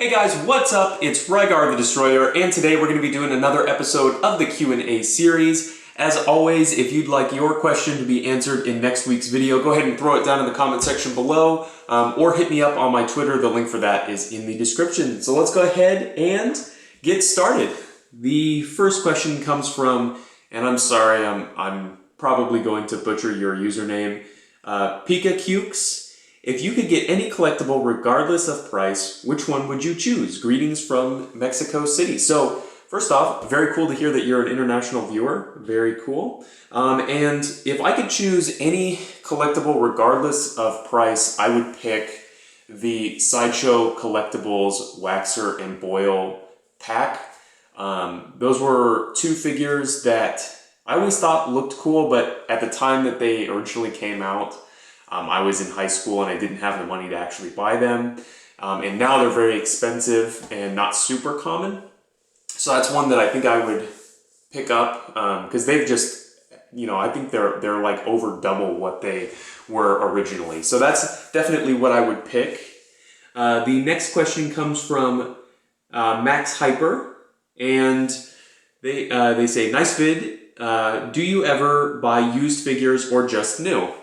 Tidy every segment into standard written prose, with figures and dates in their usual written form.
Hey guys, what's up? It's Rygar the Destroyer, and today we're going to be doing another episode of the Q&A series. As always, if you'd like your question to be answered in next week's video, go ahead and throw it down in the comment section below, or hit me up on my Twitter. The link for that is in the description. So let's go ahead and get started. The first question comes from, and I'm sorry, I'm probably going to butcher your username, Pika Cukes. If you could get any collectible regardless of price, which one would you choose? Greetings from Mexico City. So first off, very cool to hear that you're an international viewer. Very cool. And if I could choose any collectible regardless of price, I would pick the Sideshow Collectibles Waxer and Boil pack. Those were two figures that I always thought looked cool, but at the time that they originally came out, I was in high school and I didn't have the money to actually buy them. And now they're very expensive and not super common. So that's one that I think I would pick up because they've just, I think they're like over double what they were originally. So that's definitely what I would pick. The next question comes from Max Hyper, and they say, nice vid. Do you ever buy used figures or just new?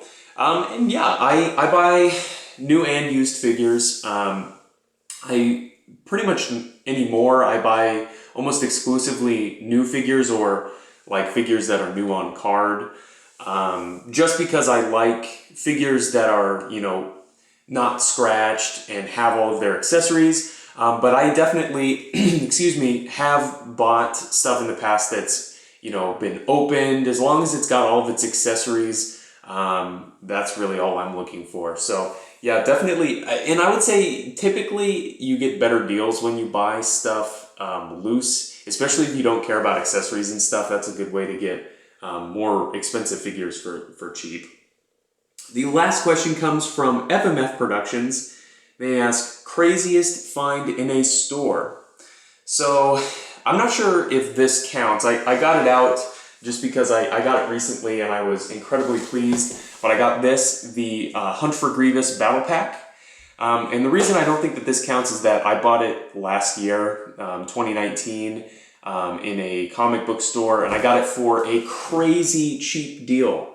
And yeah, I buy new and used figures. I pretty much anymore, I buy almost exclusively new figures or like figures that are new on card. Just because I like figures that are, not scratched and have all of their accessories. But I definitely, excuse me, have bought stuff in the past that's, been opened. As long as it's got all of its accessories, that's really all I'm looking for. So yeah, definitely. And I would say typically you get better deals when you buy stuff loose, especially if you don't care about accessories and stuff. That's a good way to get more expensive figures for cheap. The last question comes from FMF Productions. They ask, craziest find in a store. So I'm not sure if this counts. I got it out just because I got it recently and I was incredibly pleased. But I got this, the Hunt for Grievous Battle Pack. And the reason I don't think that this counts is that I bought it last year, 2019, in a comic book store, and I got it for a crazy cheap deal.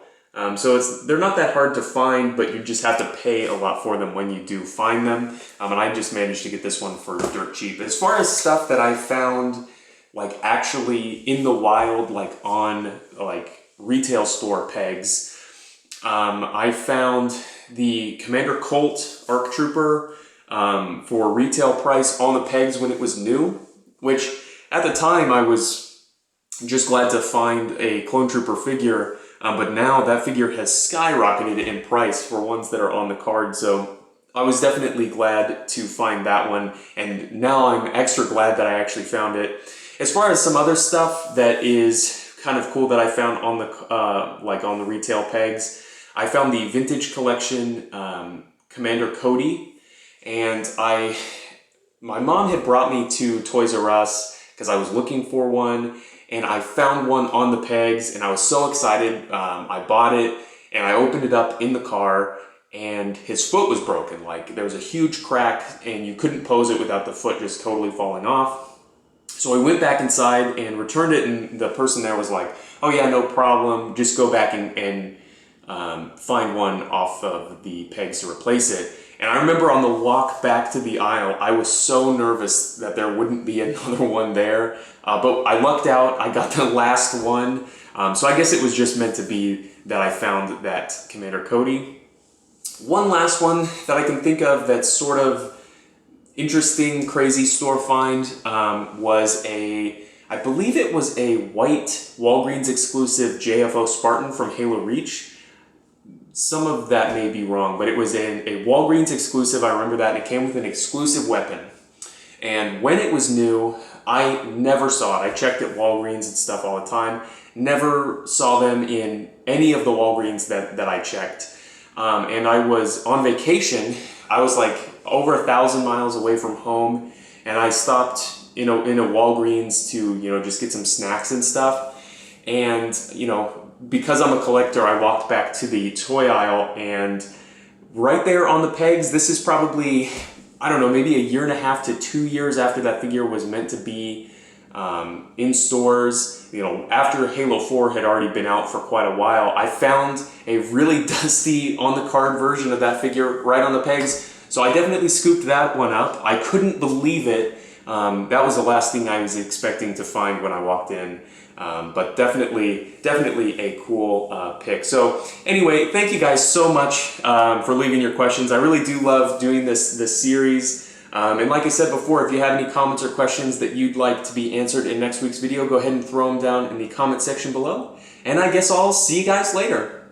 So they're not that hard to find, but you just have to pay a lot for them when you do find them. And I just managed to get this one for dirt cheap. As far as stuff that I found like actually in the wild, like on like retail store pegs, I found the Commander Colt Arc Trooper for retail price on the pegs when it was new, which at the time I was just glad to find a Clone Trooper figure, but now that figure has skyrocketed in price for ones that are on the card. So I was definitely glad to find that one, and now I'm extra glad that I actually found it. As far as some other stuff that is kind of cool that I found on the like on the retail pegs, I found the Vintage Collection Commander Cody, and my mom had brought me to Toys R Us because I was looking for one, and I found one on the pegs, and I was so excited. I bought it, and I opened it up in the car, and his foot was broken. Like there was a huge crack, and you couldn't pose it without the foot just totally falling off. So I went back inside and returned it, and the person there was like, oh yeah, no problem, just go back and find one off of the pegs to replace it. And I remember on the walk back to the aisle, I was so nervous that there wouldn't be another one there, but I lucked out. I got the last one, so I guess it was just meant to be that I found that Commander Cody. One last one that I can think of that's sort of interesting, crazy store find was I believe it was a white Walgreens exclusive JFO Spartan from Halo Reach. Some of that may be wrong, but it was a Walgreens exclusive. I remember that, and it came with an exclusive weapon. And when it was new, I never saw it. I checked at Walgreens and stuff all the time. Never saw them in any of the Walgreens that I checked. And I was on vacation. I was like over 1,000 miles away from home, and I stopped in a Walgreens to just get some snacks and stuff. And because I'm a collector, I walked back to the toy aisle, and right there on the pegs, this is probably, I don't know, maybe a year and a half to 2 years after that figure was meant to be in stores. You know, after Halo 4 had already been out for quite a while, I found a really dusty on-the-card version of that figure right on the pegs. So I definitely scooped that one up. I couldn't believe it. That was the last thing I was expecting to find when I walked in. But definitely a cool pick. So anyway, thank you guys so much for leaving your questions. I really do love doing this series. And like I said before, if you have any comments or questions that you'd like to be answered in next week's video, go ahead and throw them down in the comment section below. And I guess I'll see you guys later.